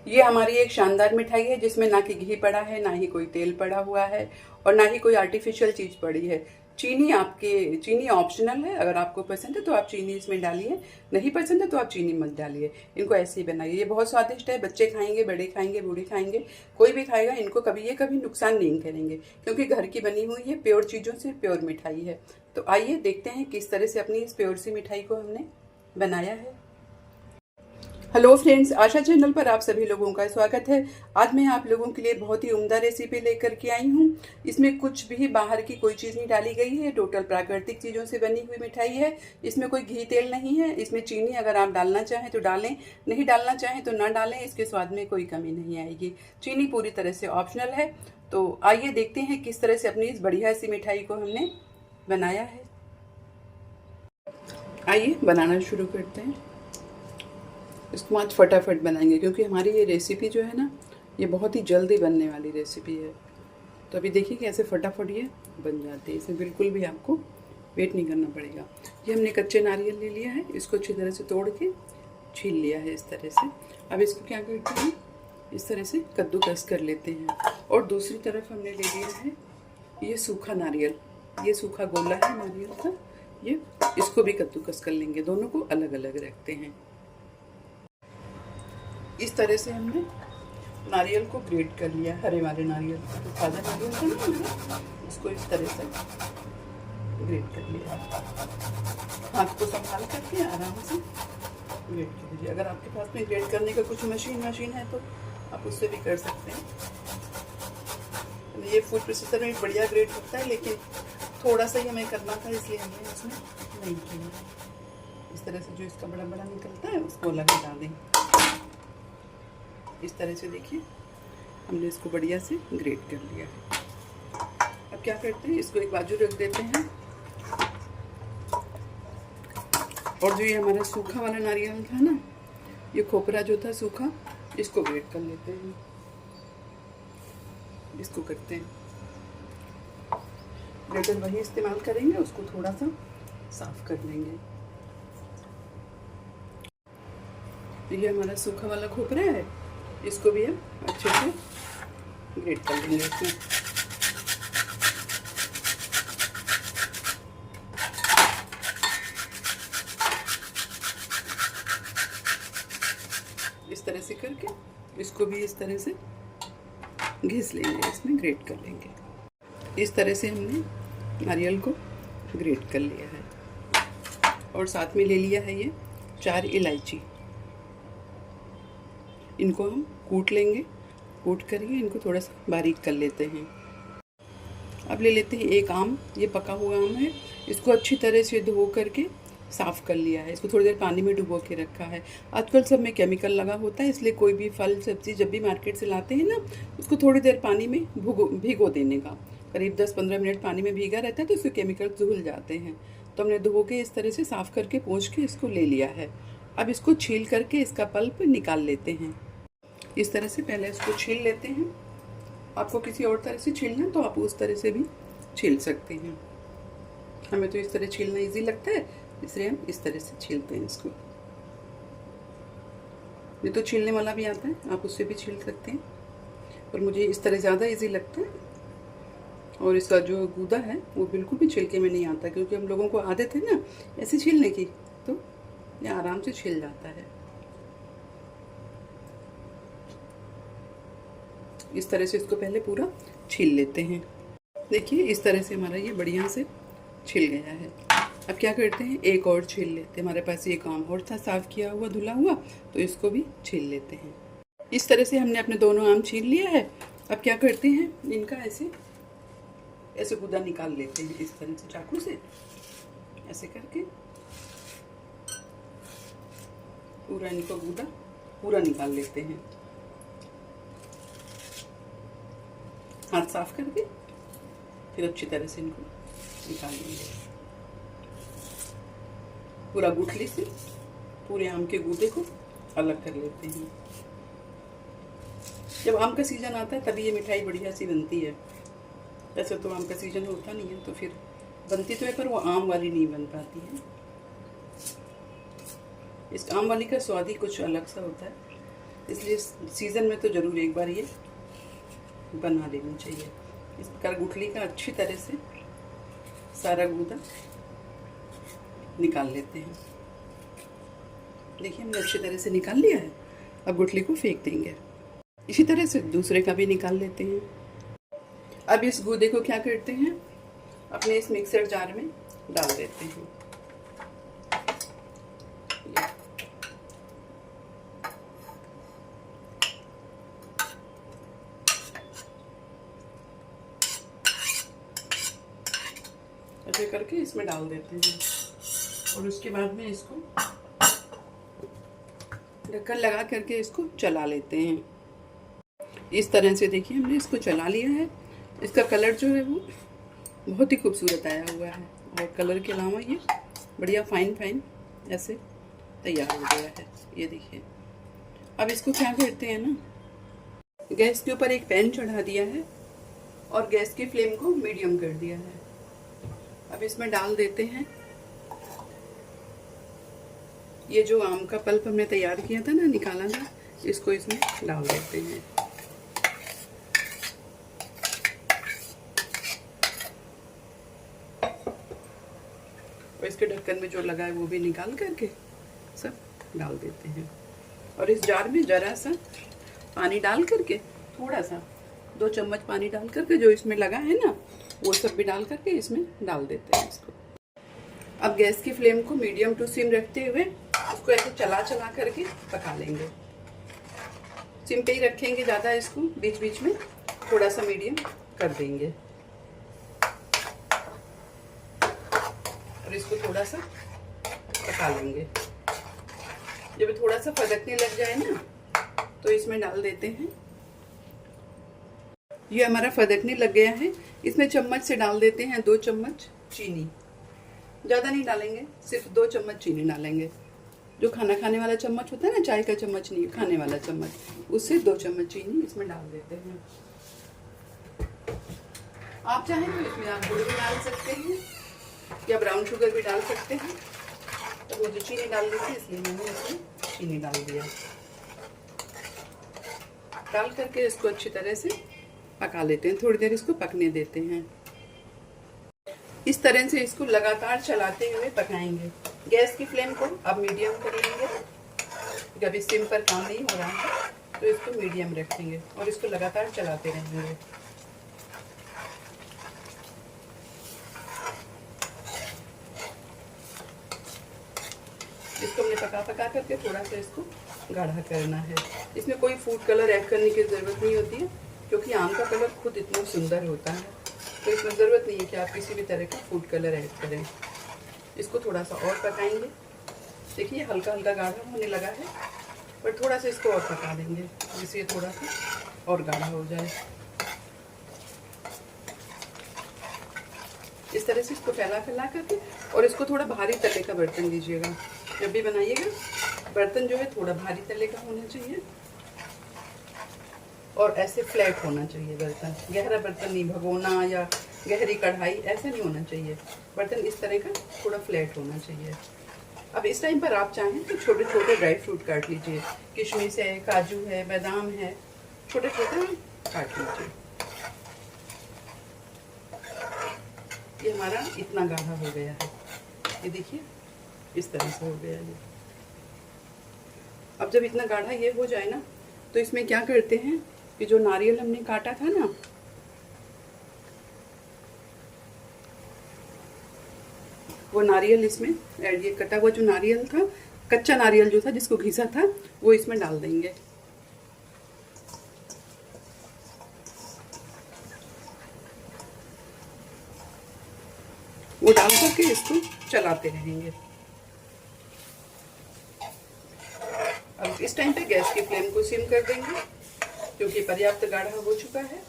ये हमारी एक शानदार मिठाई है जिसमें ना कि घी पड़ा है, ना ही कोई तेल पड़ा हुआ है और ना ही कोई आर्टिफिशियल चीज़ पड़ी है। चीनी ऑप्शनल है। अगर आपको पसंद है तो आप चीनी इसमें डालिए, नहीं पसंद है तो आप चीनी मत डालिए। इनको ऐसे ही बनाइए। ये बहुत स्वादिष्ट है। बच्चे खाएंगे, बड़े खाएंगे, बूढ़े खाएंगे, कोई भी खाएगा। इनको कभी नुकसान नहीं करेंगे क्योंकि घर की बनी हुई है, प्योर चीज़ों से प्योर मिठाई है। तो आइए देखते हैं किस तरह से अपनी इस प्योर सी मिठाई को हमने बनाया है। हेलो फ्रेंड्स, आशा चैनल पर आप सभी लोगों का स्वागत है। आज मैं आप लोगों के लिए बहुत ही उम्दा रेसिपी लेकर के आई हूँ। इसमें कुछ भी बाहर की कोई चीज़ नहीं डाली गई है। टोटल प्राकृतिक चीज़ों से बनी हुई मिठाई है। इसमें कोई घी तेल नहीं है। इसमें चीनी अगर आप डालना चाहें तो डालें, नहीं डालना चाहें तो ना डालें। इसके स्वाद में कोई कमी नहीं आएगी। चीनी पूरी तरह से ऑप्शनल है। तो आइए देखते हैं किस तरह से अपनी इस बढ़िया सी मिठाई को हमने बनाया है। आइए बनाना शुरू करते हैं। इसको आज फटाफट बनाएंगे क्योंकि हमारी ये रेसिपी जो है ना, ये बहुत ही जल्दी बनने वाली रेसिपी है। तो अभी देखिए कैसे फटाफट ये बन जाती है। इसमें बिल्कुल भी आपको वेट नहीं करना पड़ेगा। ये हमने कच्चे नारियल ले लिया है, इसको अच्छी तरह से तोड़ के छील लिया है इस तरह से। अब इसको क्या करते हैं, इस तरह से कद्दूकस कर लेते हैं। और दूसरी तरफ हमने ले लिया है ये सूखा नारियल, ये सूखा गोला है नारियल का, ये इसको भी कद्दूकस कर लेंगे। दोनों को अलग अलग रखते हैं। इस तरह से हमने नारियल को ग्रेट कर लिया, हरे वाले नारियल को। तो ताज़ा नारियल था ना, इसको इस तरह से ग्रेट कर लिया। हाथ को संभाल करके आराम से ग्रेट कर लीजिए। अगर आपके पास में ग्रेट करने का कुछ मशीन है तो आप उससे भी कर सकते हैं। ये फूड प्रोसेसर में बढ़िया ग्रेट होता है, लेकिन थोड़ा सा ही हमें करना था, इसलिए हमने इसमें नहीं किया। इस तरह से जो इसका बड़ा बड़ा निकलता है उसको अलग हटा दें। इस तरह से देखिए हमने इसको बढ़िया से ग्रेट कर लिया है। अब क्या करते हैं, इसको एक बाजू रख देते हैं। और जो ये हमारा सूखा वाला नारियल था ना, ये खोपरा जो था सूखा, इसको ग्रेट कर लेते हैं। इसको करते हैं ग्रेटर वही इस्तेमाल करेंगे, उसको थोड़ा सा साफ कर लेंगे। ये हमारा सूखा वाला खोपरा है, इसको भी हम अच्छे से ग्रेट कर लेंगे। इसमें इस तरह से करके इसको भी इस तरह से घिस लेंगे, इसमें ग्रेट कर लेंगे। इस तरह से हमने नारियल को ग्रेट कर लिया है। और साथ में ले लिया है ये 4 इलायची। इनको हम कूट लेंगे, कूट करके इनको थोड़ा सा बारीक कर लेते हैं। अब ले लेते हैं एक आम, ये पका हुआ आम है। इसको अच्छी तरह से धो करके साफ़ कर लिया है। इसको थोड़ी देर पानी में डुबो के रखा है। आजकल सब में केमिकल लगा होता है, इसलिए कोई भी फल सब्ज़ी जब भी मार्केट से लाते हैं ना, उसको थोड़ी देर पानी में भिगो देने का। करीब 10-15 मिनट पानी में भीगा रहता है तो उसके केमिकल धुल जाते हैं। तो हमने धो के इस तरह से साफ़ करके पोंछ के इसको ले लिया है। अब इसको छील करके इसका पल्प निकाल लेते हैं। इस तरह से पहले इसको छील लेते हैं। आपको किसी और तरह से छीलना तो आप उस तरह से भी छील सकते हैं। हमें तो इस तरह छीलना इजी लगता है, इसलिए हम इस तरह से छीलते हैं इसको। ये तो छीलने वाला भी आता है, आप उससे भी छील सकते हैं, पर मुझे इस तरह ज़्यादा इजी लगता है। और इसका जो गूदा है वो बिल्कुल भी छिलके में नहीं आता, क्योंकि हम लोगों को आदत है ना ऐसे छीलने की, तो ये आराम से छिल जाता है। इस तरह से इसको पहले पूरा छील लेते हैं। देखिए इस तरह से हमारा ये बढ़िया से छिल गया है। अब क्या करते हैं, एक और छील लेते हैं। हमारे पास एक आम और था साफ़ किया हुआ, धुला हुआ, तो इसको भी छील लेते हैं। इस तरह से हमने अपने दोनों आम छील लिया है। अब क्या करते हैं, इनका ऐसे गूदा निकाल लेते हैं। इस तरह से चाकू से ऐसे करके पूरा इनका गूदा पूरा निकाल लेते हैं। हाथ साफ करके फिर अच्छी तरह से इनको निकाल लेंगे। पूरा गुठली से पूरे आम के गूदे को अलग कर लेते हैं। जब आम का सीजन आता है तभी ये मिठाई बढ़िया सी बनती है। ऐसे तो आम का सीजन होता नहीं है, तो फिर बनती तो है पर वो आम वाली नहीं बन पाती है। इस आम वाली का स्वाद ही कुछ अलग सा होता है। इसलिए सीज़न में तो ज़रूर एक बार ये बना लेनी चाहिए। इस प्रकार गुठली का अच्छी तरह से सारा गूदा निकाल लेते हैं। देखिए हमने अच्छी तरह से निकाल लिया है। अब गुठली को फेंक देंगे। इसी तरह से दूसरे का भी निकाल लेते हैं। अब इस गूदे को क्या करते हैं, अपने इस मिक्सर जार में डाल देते हैं। ऐसे करके इसमें डाल देते हैं और उसके बाद में इसको ढक्कन लगा करके इसको चला लेते हैं। इस तरह से देखिए हमने इसको चला लिया है। इसका कलर जो है वो बहुत ही खूबसूरत आया हुआ है और कलर के अलावा ये बढ़िया फाइन ऐसे तैयार हो गया है। ये देखिए। अब इसको क्या करते हैं ना, गैस के ऊपर एक पैन चढ़ा दिया है और गैस की फ्लेम को मीडियम कर दिया है। अब इसमें डाल देते हैं ये जो आम का पल्प हमने तैयार किया था ना, निकाला था, इसको इसमें डाल देते हैं। और इसके ढक्कन में जो लगा है वो भी निकाल करके सब डाल देते हैं। और इस जार में जरा सा पानी डाल करके, थोड़ा सा 2 चम्मच पानी डाल करके जो इसमें लगा है ना, वो सब भी डाल करके इसमें डाल देते हैं इसको। अब गैस की फ्लेम को मीडियम टू सिम रखते हुए इसको ऐसे चला करके पका लेंगे। सिम पे ही रखेंगे ज़्यादा, इसको बीच बीच में थोड़ा सा मीडियम कर देंगे और इसको थोड़ा सा पका लेंगे। जब थोड़ा सा फदकने लग जाए ना, तो इसमें डाल देते हैं, ये हमारा फदकने लग गया है, इसमें चम्मच से डाल देते हैं 2 चम्मच चीनी। ज़्यादा नहीं डालेंगे, सिर्फ 2 चम्मच चीनी डालेंगे। जो खाना खाने वाला चम्मच होता है ना, चाय का चम्मच नहीं, खाने वाला चम्मच, उससे 2 चम्मच चीनी इसमें डाल देते हैं। आप चाहें तो इसमें आप गुड़ भी डाल सकते हैं या ब्राउन शुगर भी डाल सकते हैं। तो वो जो चीनी डाल दी थी इसलिए मैंने इसमें चीनी डाल दिया। डाल करके इसको अच्छी तरह से पका लेते हैं, थोड़ी देर इसको पकने देते हैं। इस तरह से इसको लगातार चलाते हुए पकाएंगे। गैस की फ्लेम को अब मीडियम कर लेंगे, जब इस सिम पर काम नहीं हो रहा है तो इसको मीडियम रखेंगे और इसको लगातार चलाते रहेंगे। इसको हमने पका करके थोड़ा सा इसको गाढ़ा करना है। इसमें कोई फूड कलर ऐड करने की ज़रूरत नहीं होती है, क्योंकि आम का कलर खुद इतना सुंदर होता है, तो इसमें ज़रूरत नहीं है कि आप किसी भी तरह का फूड कलर ऐड करें। इसको थोड़ा सा और पकाएंगे। देखिए हल्का हल्का गाढ़ा होने लगा है, पर थोड़ा सा इसको और पका देंगे जिससे ये थोड़ा सा और गाढ़ा हो जाए। इस तरह से इसको फैला करके, और इसको थोड़ा भारी तले का बर्तन लीजिएगा। जब भी बनाइएगा बर्तन जो है थोड़ा भारी तले का होना चाहिए और ऐसे फ्लैट होना चाहिए बर्तन। गहरा बर्तन नहीं, भगोना या गहरी कढ़ाई ऐसा नहीं होना चाहिए। बर्तन इस तरह का थोड़ा फ्लैट होना चाहिए। अब इस टाइम पर आप चाहें तो छोटे छोटे ड्राई फ्रूट काट लीजिए। किशमिश है, काजू है, बादाम है, छोटे छोटे काट लीजिए। ये हमारा इतना गाढ़ा हो गया है, ये देखिए इस तरह से हो गया ये। अब जब इतना गाढ़ा ये हो जाए ना, तो इसमें क्या करते हैं कि जो नारियल हमने काटा था ना, वो नारियल इसमें ऐड, ये कटा हुआ जो नारियल था, कच्चा नारियल जो था जिसको घिसा था, वो इसमें डाल देंगे। वो डाल करके इसको चलाते रहेंगे। अब इस टाइम पे गैस की फ्लेम को सिम कर देंगे, क्योंकि पर्याप्त गाढ़ा हो चुका है।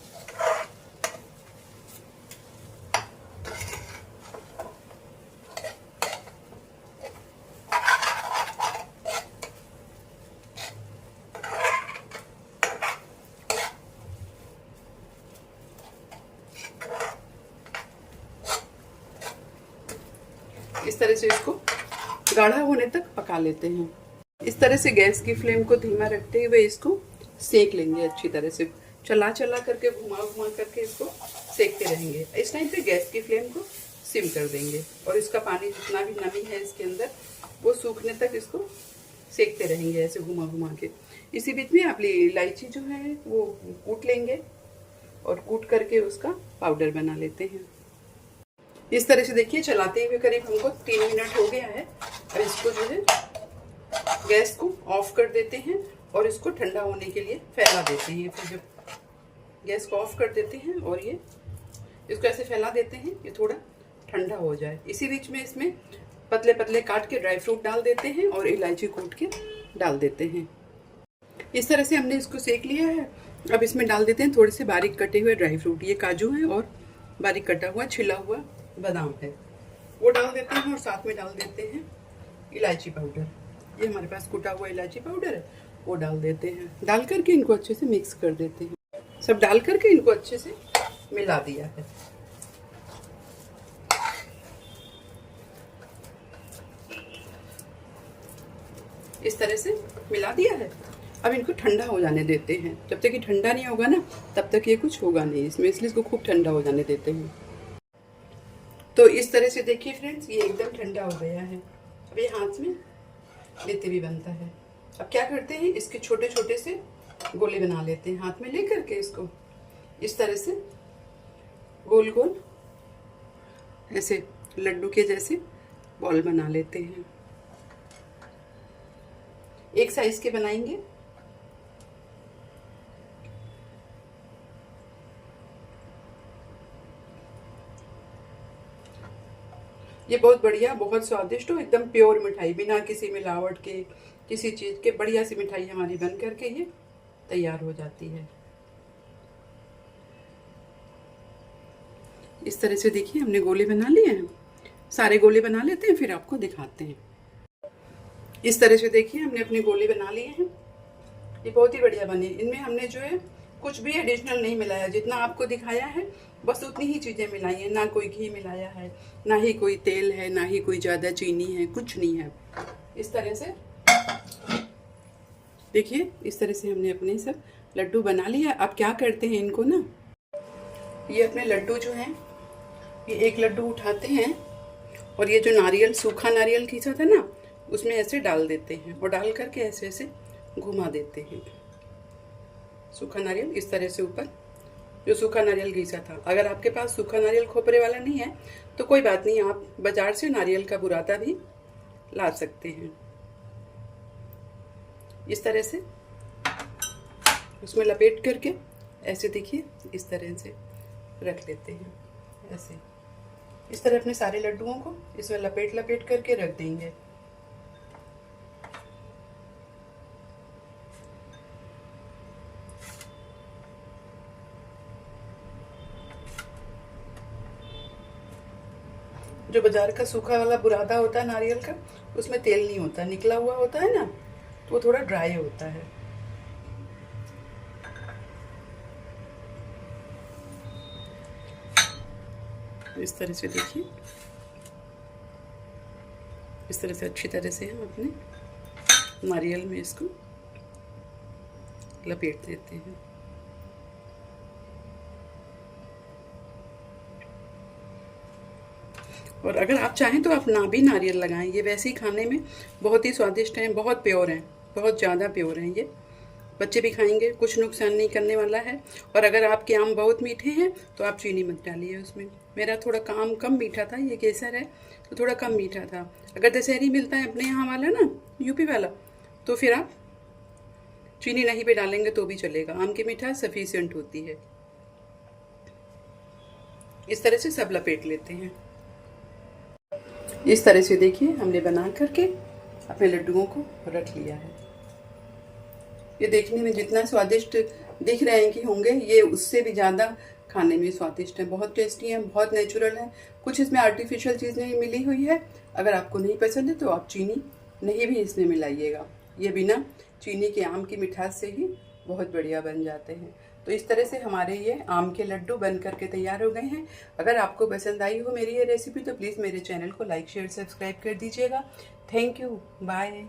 इस तरह से इसको गाढ़ा होने तक पका लेते हैं। इस इस तरह से गैस की फ्लेम को धीमा रखते हुए इसको सेक लेंगे अच्छी तरह से, चला चला करके घुमा घुमा करके इसको सेकते रहेंगे। इस टाइम पे गैस की फ्लेम को सिम कर देंगे और इसका पानी जितना भी नमी है इसके अंदर वो सूखने तक इसको सेकते रहेंगे ऐसे घुमा घुमा के। इसी बीच में आप इलायची जो है वो कूट लेंगे और कूट करके उसका पाउडर बना लेते हैं। इस तरह से देखिए चलाते हुए करीब हमको 3 मिनट हो गया है। अब इसको जो है गैस को ऑफ कर देते हैं और इसको ठंडा होने के लिए फैला देते हैं। फिर जब गैस को ऑफ कर देते हैं और ये इसको ऐसे फैला देते हैं ये थोड़ा ठंडा हो जाए। इसी बीच में इसमें पतले पतले काट के ड्राई फ्रूट डाल देते हैं और इलायची कूट के डाल देते हैं। इस तरह से हमने इसको सेक लिया है। अब इसमें डाल देते हैं थोड़े से बारीक कटे हुए ड्राई फ्रूट। ये काजू है और बारीक कटा हुआ छिला हुआ बादाम है, वो डाल देते हैं और साथ में डाल देते हैं इलायची पाउडर। ये हमारे पास कुटा हुआ इलायची पाउडर है, वो डाल देते हैं। डाल करके इनको अच्छे से मिक्स कर देते हैं। सब डाल करके इनको अच्छे से मिला दिया है। इस तरह से मिला दिया है। अब इनको ठंडा हो जाने देते हैं। जब तक ये ठंडा नहीं होगा ना तब तक ये कुछ होगा नहीं इसमें, इसलिए इसको खूब ठंडा हो जाने देते हैं। तो इस तरह से देखिए फ्रेंड्स ये एकदम ठंडा हो गया है। अब ये हाथ में लेते भी बनता है। अब क्या करते हैं इसके छोटे छोटे से गोले बना लेते हैं। हाथ में लेकर के इसको इस तरह से गोल गोल ऐसे लड्डू के जैसे बॉल बना लेते हैं। एक साइज के बनाएंगे। ये बहुत बढ़िया, बहुत स्वादिष्ट हो, एकदम प्योर मिठाई, बिना किसी मिलावट के, किसी चीज़ के बढ़िया सी मिठाई हमारी बन करके ये तैयार हो जाती है। इस तरह से देखिए हमने गोले बना लिए हैं। सारे गोले बना लेते हैं फिर आपको दिखाते हैं। इस तरह से देखिए हमने अपने गोले बना लिए हैं। ये बहुत ही बढ़िया बने। इनमें हमने जो है कुछ भी एडिशनल नहीं मिलाया, जितना आपको दिखाया है बस उतनी ही चीज़ें मिलाई हैं। ना कोई घी मिलाया है, ना ही कोई तेल है, ना ही कोई ज़्यादा चीनी है, कुछ नहीं है। इस तरह से देखिए इस तरह से हमने अपने सब लड्डू बना लिया। अब क्या करते हैं इनको ना, ये अपने लड्डू जो हैं ये एक लड्डू उठाते हैं और ये जो नारियल, सूखा नारियल घिसा था ना, उसमें ऐसे डाल देते हैं और डाल करके ऐसे ऐसे घुमा देते हैं। सूखा नारियल इस तरह से ऊपर, जो सूखा नारियल घिसा था। अगर आपके पास सूखा नारियल खोपरे वाला नहीं है तो कोई बात नहीं, आप बाजार से नारियल का बुरादा भी ला सकते हैं। इस तरह से उसमें लपेट करके ऐसे देखिए इस तरह से रख लेते हैं। ऐसे इस तरह अपने सारे लड्डुओं को इसमें लपेट लपेट करके रख देंगे। जो बाजार का सूखा वाला बुरादा होता है नारियल का, उसमें तेल नहीं होता, निकला हुआ होता है ना, तो वो थोड़ा ड्राई होता है। इस तरह से देखिए, इस तरह से अच्छी तरह से हम अपने नारियल में इसको लपेट देते हैं। और अगर आप चाहें तो आप ना भी नारियल लगाएं, ये वैसे ही खाने में बहुत ही स्वादिष्ट हैं, बहुत प्योर हैं, बहुत ज़्यादा प्योर हैं। ये बच्चे भी खाएंगे, कुछ नुकसान नहीं करने वाला है। और अगर आपके आम बहुत मीठे हैं तो आप चीनी मत डालिए उसमें। मेरा थोड़ा आम कम मीठा था, ये केसर है तो थोड़ा कम मीठा था। अगर दशहरी मिलता है अपने यहाँ वाला ना, यूपी वाला, तो फिर आप चीनी नहीं पे डालेंगे तो भी चलेगा। आम की मिठास सफिशिएंट होती है। इस तरह से सब लपेट लेते हैं। इस तरह से देखिए हमने बना करके अपने लड्डुओं को रख लिया है। ये देखने में जितना स्वादिष्ट दिख रहे हैं कि होंगे, ये उससे भी ज़्यादा खाने में स्वादिष्ट है, बहुत टेस्टी है, बहुत नेचुरल है। कुछ इसमें आर्टिफिशियल चीज़ नहीं मिली हुई है। अगर आपको नहीं पसंद है तो आप चीनी नहीं भी इसमें मिलाइएगा। ये बिना चीनी के आम की मिठास से ही बहुत बढ़िया बन जाते हैं। तो इस तरह से हमारे ये आम के लड्डू बन करके तैयार हो गए हैं। अगर आपको पसंद आई हो मेरी ये रेसिपी तो प्लीज़ मेरे चैनल को लाइक शेयर सब्सक्राइब कर दीजिएगा। Thank you, bye.